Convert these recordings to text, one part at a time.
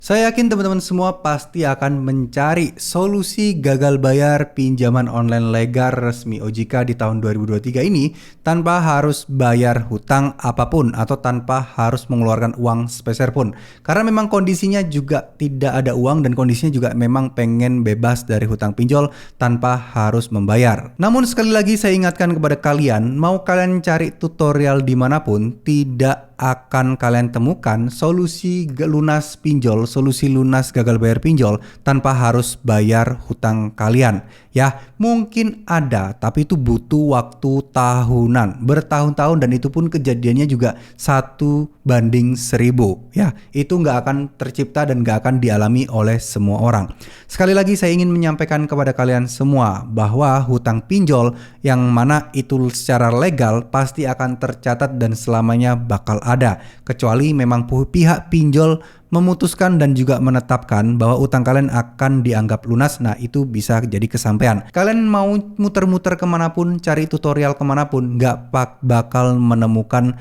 Saya yakin teman-teman semua pasti akan mencari solusi gagal bayar pinjaman online legal resmi OJK di tahun 2023 ini tanpa harus bayar hutang apapun atau tanpa harus mengeluarkan uang sepeser pun. Karena memang kondisinya juga tidak ada uang dan kondisinya juga memang pengen bebas dari hutang pinjol tanpa harus membayar. Namun sekali lagi saya ingatkan kepada kalian, mau kalian cari tutorial dimanapun, tidak akan kalian temukan solusi lunas pinjol, solusi lunas gagal bayar pinjol tanpa harus bayar hutang kalian. Ya, mungkin ada, tapi itu butuh waktu tahunan, bertahun-tahun, dan itu pun kejadiannya juga 1:1000. Ya, itu nggak akan tercipta dan nggak akan dialami oleh semua orang. Sekali lagi saya ingin menyampaikan kepada kalian semua bahwa hutang pinjol yang mana itu secara legal pasti akan tercatat dan selamanya bakal ada, kecuali memang pihak pinjol memutuskan dan juga menetapkan bahwa utang kalian akan dianggap lunas. Nah, itu bisa jadi kesampaian. Kalian mau muter-muter kemanapun, cari tutorial kemanapun, nggak bakal menemukan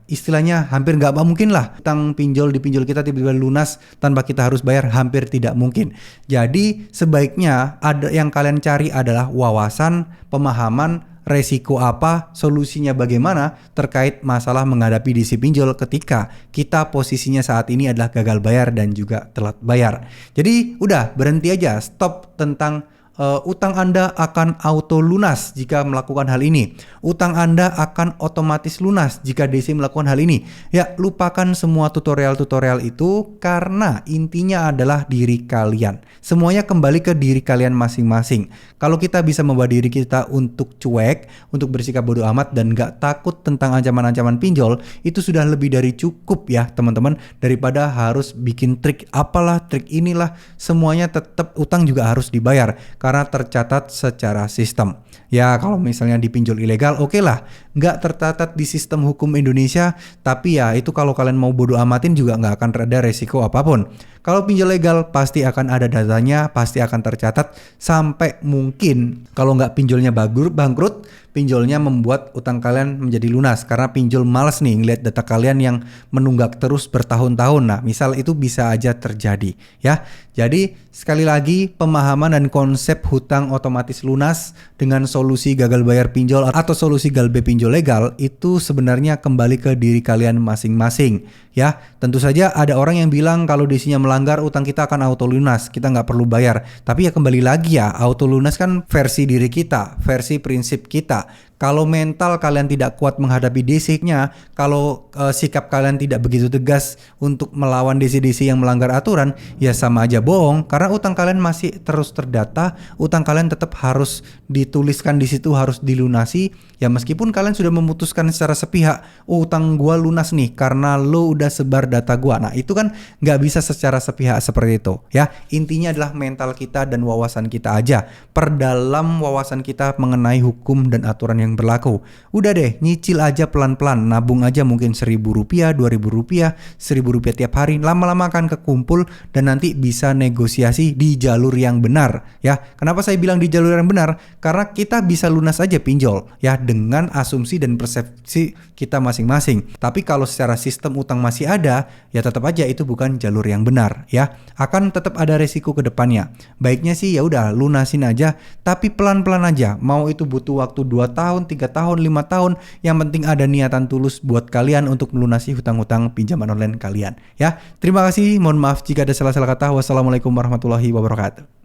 istilahnya hampir nggak mungkin lah utang pinjol di pinjol kita tiba-tiba lunas tanpa kita harus bayar, hampir tidak mungkin. Jadi sebaiknya ada yang kalian cari adalah wawasan, pemahaman, resiko apa, solusinya bagaimana terkait masalah menghadapi disi pinjol ketika kita posisinya saat ini adalah gagal bayar dan juga telat bayar. Jadi udah berhenti aja, stop tentang utang Anda akan auto lunas jika melakukan hal ini. Utang Anda akan otomatis lunas jika DC melakukan hal ini. Ya, lupakan semua tutorial-tutorial itu karena intinya adalah diri kalian. Semuanya kembali ke diri kalian masing-masing. Kalau kita bisa membawa diri kita untuk cuek, untuk bersikap bodoh amat dan gak takut tentang ancaman-ancaman pinjol, itu sudah lebih dari cukup ya teman-teman, daripada harus bikin trik apalah, trik inilah, semuanya tetap utang juga harus dibayar karena tercatat secara sistem. Ya, kalau misalnya dipinjol ilegal, oke lah, nggak tercatat di sistem hukum Indonesia, tapi ya itu kalau kalian mau bodo amatin juga nggak akan ada resiko apapun. Kalau pinjol legal pasti akan ada datanya, pasti akan tercatat, sampai mungkin kalau nggak pinjolnya bangkrut, pinjolnya membuat utang kalian menjadi lunas karena pinjol malas nih ngeliat data kalian yang menunggak terus bertahun-tahun. Nah, misal itu bisa aja terjadi ya. Jadi sekali lagi, pemahaman dan konsep hutang otomatis lunas dengan solusi gagal bayar pinjol atau solusi galbe pinjol legal itu sebenarnya kembali ke diri kalian masing-masing ya. Tentu saja ada orang yang bilang kalau disinya melanggar utang kita akan auto lunas, kita nggak perlu bayar. Tapi ya kembali lagi ya, auto lunas kan versi diri kita, versi prinsip kita. Kalau mental kalian tidak kuat menghadapi DC-nya, kalau sikap kalian tidak begitu tegas untuk melawan DC-DC yang melanggar aturan, ya sama aja bohong. Karena utang kalian masih terus terdata, utang kalian tetap harus dituliskan di situ, harus dilunasi. Ya meskipun kalian sudah memutuskan secara sepihak, utang gua lunas nih karena lo udah sebar data gua. Nah itu kan nggak bisa secara sepihak seperti itu. Ya intinya adalah mental kita dan wawasan kita aja. Perdalam wawasan kita mengenai hukum dan aturan yang berlaku. Udah deh, nyicil aja pelan-pelan, nabung aja mungkin Rp1.000, Rp2.000, Rp1.000 tiap hari, lama-lama akan kekumpul dan nanti bisa negosiasi di jalur yang benar ya. Kenapa saya bilang di jalur yang benar? Karena kita bisa lunas aja pinjol ya dengan asumsi dan persepsi kita masing-masing. Tapi kalau secara sistem utang masih ada, ya tetap aja itu bukan jalur yang benar ya. Akan tetap ada resiko ke depannya. Baiknya sih ya udah lunasin aja, tapi pelan-pelan aja. Mau itu butuh waktu 2 tahun, 3 tahun, 5 tahun, yang penting ada niatan tulus buat kalian untuk melunasi hutang-hutang pinjaman online kalian ya. Terima kasih, mohon maaf jika ada salah-salah kata. Wassalamualaikum warahmatullahi wabarakatuh.